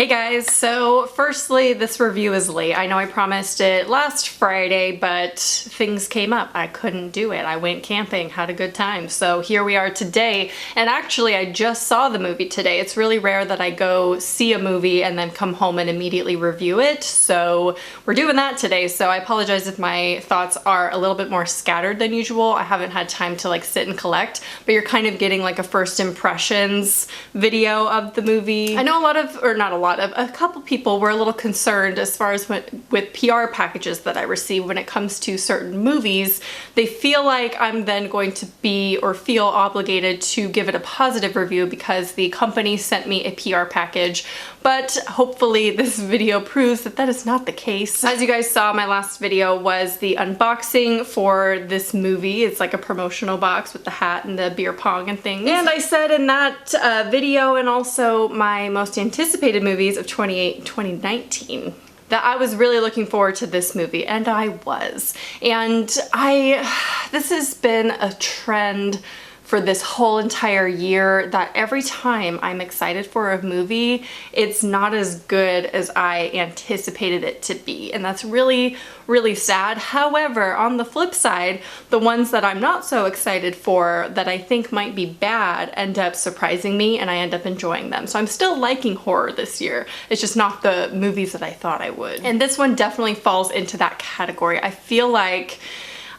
Hey guys, so firstly, this review is late. I know I promised it last Friday, but things came up. I couldn't do it. I went camping, had a good time. So here we are today. And actually, I just saw the movie today. It's really rare that I go see a movie and then come home and immediately review it. So we're doing that today. So I apologize if my thoughts are a little bit more scattered than usual. I haven't had time to like sit and collect, but you're kind of getting like a first impressions video of the movie. I know a couple people were a little concerned as far as with PR packages that I receive when it comes to certain movies. They feel like I'm then going to be or feel obligated to give it a positive review because the company sent me a PR package, but hopefully this video proves that that is not the case. As you guys saw, my last video was the unboxing for this movie. It's like a promotional box with the hat and the beer pong and things. And I said in that video, and also my most anticipated movies of 2019, that I was really looking forward to this movie, and I was. And this has been a trend for this whole entire year that every time I'm excited for a movie, it's not as good as I anticipated it to be. And that's really, really sad. However, on the flip side, the ones that I'm not so excited for that I think might be bad end up surprising me and I end up enjoying them. So I'm still liking horror this year. It's just not the movies that I thought I would. And this one definitely falls into that category. I feel like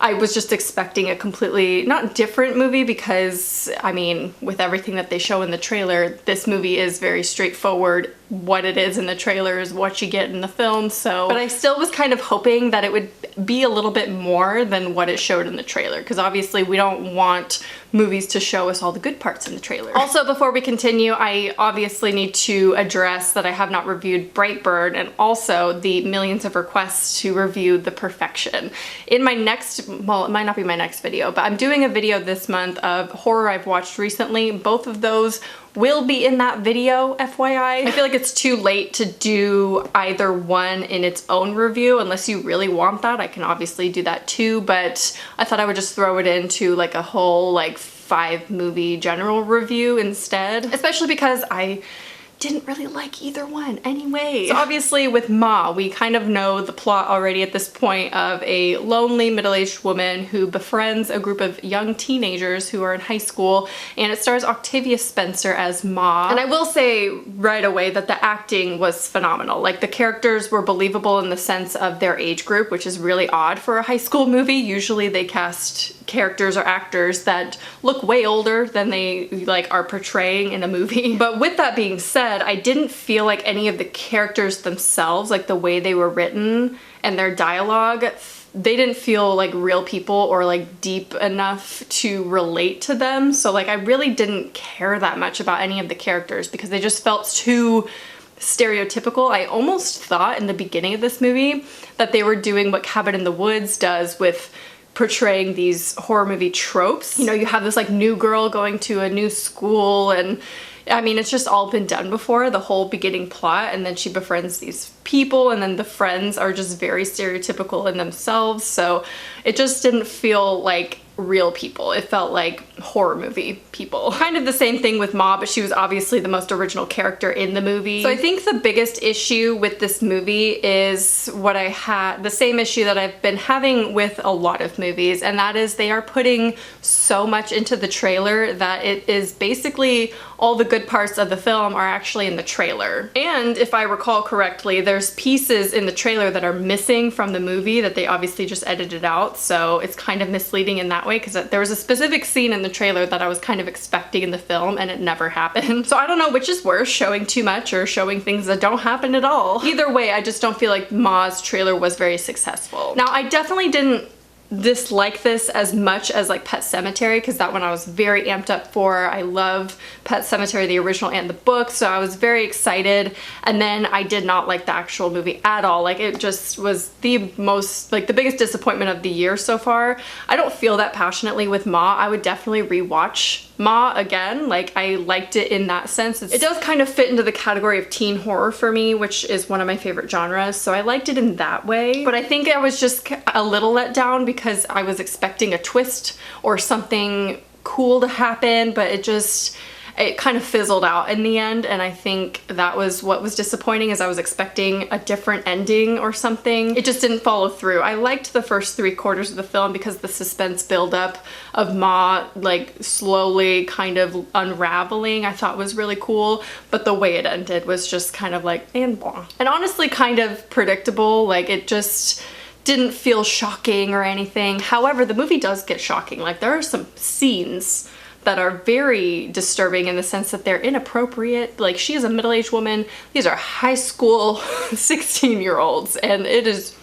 I was just expecting a completely, not different movie, because I mean, with everything that they show in the trailer, this movie is very straightforward. What it is in the trailer is what you get in the film, so. But I still was kind of hoping that it would be a little bit more than what it showed in the trailer, because obviously we don't want movies to show us all the good parts in the trailer. Also, before we continue, I obviously need to address that I have not reviewed Brightburn, and also the millions of requests to review The Perfection. In my next, well, it might not be my next video, but I'm doing a video this month of horror I've watched recently. Both of those will be in that video, FYI. I feel like it's too late to do either one in its own review. Unless you really want that, I can obviously do that too, but I thought I would just throw it into like a whole like 5-movie general review instead, especially because I didn't really like either one anyway. So obviously with Ma, we kind of know the plot already at this point of a lonely middle-aged woman who befriends a group of young teenagers who are in high school, and it stars Octavia Spencer as Ma. And I will say right away that the acting was phenomenal. Like, the characters were believable in the sense of their age group, which is really odd for a high school movie. Usually they cast characters or actors that look way older than they like are portraying in a movie. But with that being said, I didn't feel like any of the characters themselves, like the way they were written and their dialogue, they didn't feel like real people or like deep enough to relate to them. So like I really didn't care that much about any of the characters because they just felt too stereotypical. I almost thought in the beginning of this movie that they were doing what Cabin in the Woods does with portraying these horror movie tropes. You know, you have this like new girl going to a new school, and I mean, it's just all been done before, the whole beginning plot, and then she befriends these people, and then the friends are just very stereotypical in themselves, so it just didn't feel like real people. It felt like horror movie people. Kind of the same thing with Ma, but she was obviously the most original character in the movie. So I think the biggest issue with this movie is what I had, the same issue that I've been having with a lot of movies, and that is they are putting so much into the trailer that it is basically all the good parts of the film are actually in the trailer. And if I recall correctly, there's pieces in the trailer that are missing from the movie that they obviously just edited out, so it's kind of misleading in that way, because there was a specific scene in the trailer that I was kind of expecting in the film and it never happened. So I don't know which is worse, showing too much or showing things that don't happen at all. Either way, I just don't feel like Ma's trailer was very successful. Now, I definitely didn't dislike this as much as like Pet Sematary, because that one I was very amped up for. I love Pet Sematary, the original and the book, so I was very excited. And then I did not like the actual movie at all. Like, it just was the most, like, the biggest disappointment of the year so far. I don't feel that passionately with Ma. I would definitely rewatch Ma again. Like, I liked it in that sense. It does kind of fit into the category of teen horror for me, which is one of my favorite genres, so I liked it in that way. But I think I was just a little let down because I was expecting a twist or something cool to happen, but it just, it kind of fizzled out in the end, and I think that was what was disappointing, is I was expecting a different ending or something. It just didn't follow through. I liked the first 3/4 of the film because the suspense buildup of Ma like slowly kind of unraveling I thought was really cool, but the way it ended was just kind of like and blah. And honestly kind of predictable, like it just didn't feel shocking or anything. However, the movie does get shocking. Like there are some scenes that are very disturbing in the sense that they're inappropriate. Like she is a middle-aged woman. These are high school 16-year-olds, and it is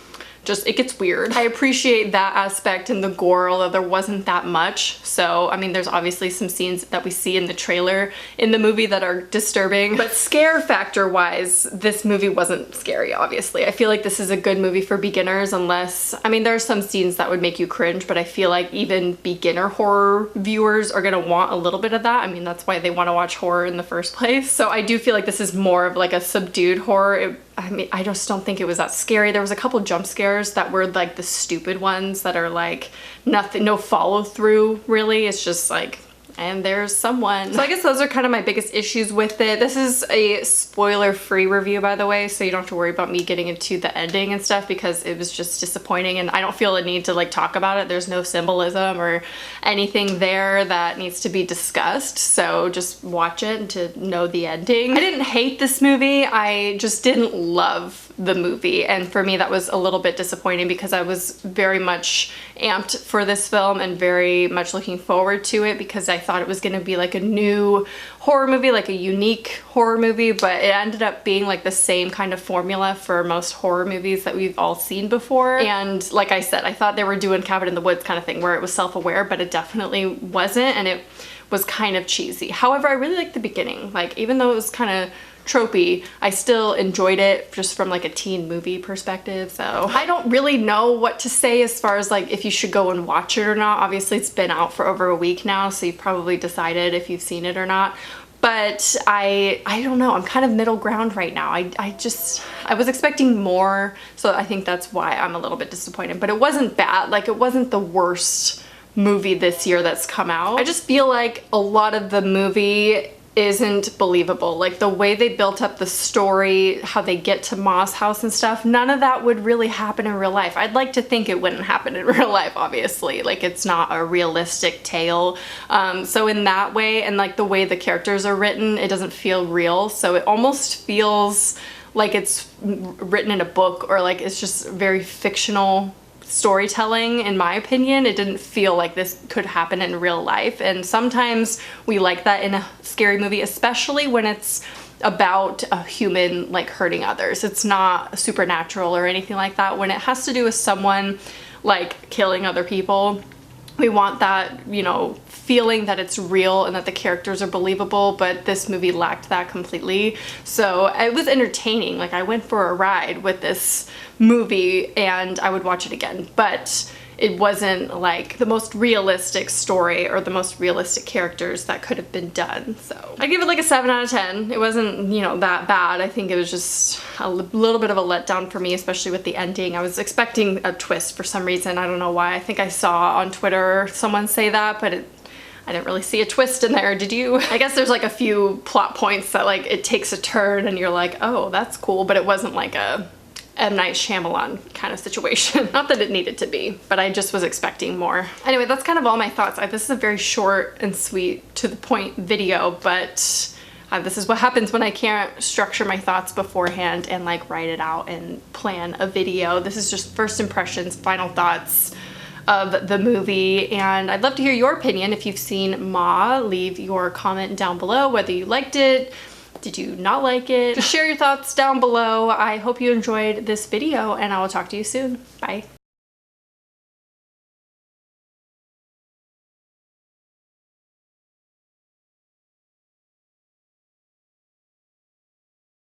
just, it gets weird. I appreciate that aspect in the gore, although there wasn't that much. So, I mean, there's obviously some scenes that we see in the trailer in the movie that are disturbing, but scare factor wise, this movie wasn't scary, obviously. I feel like this is a good movie for beginners, unless, I mean, there are some scenes that would make you cringe, but I feel like even beginner horror viewers are gonna want a little bit of that. I mean, that's why they want to watch horror in the first place. So I do feel like this is more of like a subdued horror. I mean, I just don't think it was that scary. There was a couple jump scares that were like the stupid ones that are like nothing, no follow through really. It's just like, and there's someone. So I guess those are kind of my biggest issues with it. This is a spoiler-free review, by the way, so you don't have to worry about me getting into the ending and stuff because it was just disappointing and I don't feel a need to like talk about it. There's no symbolism or anything there that needs to be discussed, so just watch it to know the ending. I didn't hate this movie, I just didn't love the movie, and for me that was a little bit disappointing because I was very much amped for this film and very much looking forward to it because I thought it was going to be like a new horror movie, like a unique horror movie, but it ended up being like the same kind of formula for most horror movies that we've all seen before. And like I said, I thought they were doing Cabin in the Woods kind of thing where it was self-aware, but it definitely wasn't, and it was kind of cheesy. However, I really liked the beginning. Like even though it was kind of tropey, I still enjoyed it just from like a teen movie perspective. So I don't really know what to say as far as like if you should go and watch it or not. Obviously it's been out for over a week now, so you've probably decided if you've seen it or not. But I don't know, I'm kind of middle ground right now. I was expecting more, so I think that's why I'm a little bit disappointed. But it wasn't bad, like it wasn't the worst movie this year that's come out. I just feel like a lot of the movie isn't believable. Like the way they built up the story, how they get to Ma's house and stuff, none of that would really happen in real life. I'd like to think it wouldn't happen in real life, obviously. Like it's not a realistic tale. So in that way, and like the way the characters are written, it doesn't feel real. So it almost feels like it's written in a book, or like it's just very fictional storytelling. In my opinion, it didn't feel like this could happen in real life, and sometimes we like that in a scary movie, especially when it's about a human like hurting others. It's not supernatural or anything like that. When it has to do with someone like killing other people, we want that, you know, feeling that it's real and that the characters are believable, but this movie lacked that completely. So it was entertaining. Like I went for a ride with this movie and I would watch it again, but it wasn't like the most realistic story or the most realistic characters that could have been done. So I give it like a 7 out of 10. It wasn't, you know, that bad. I think it was just a little bit of a letdown for me, especially with the ending. I was expecting a twist for some reason. I don't know why. I think I saw on Twitter someone say that, but I didn't really see a twist in there. Did you? I guess there's like a few plot points that like it takes a turn and you're like, oh, that's cool, but it wasn't like a M. Night Shyamalan kind of situation. Not that it needed to be, but I just was expecting more. Anyway, that's kind of all my thoughts. This is a very short and sweet, to the point video, but this is what happens when I can't structure my thoughts beforehand and like write it out and plan a video. This is just first impressions, final thoughts of the movie, and I'd love to hear your opinion. If you've seen Ma, leave your comment down below whether you liked it. Did you not like it? Just share your thoughts down below. I hope you enjoyed this video and I will talk to you soon. Bye.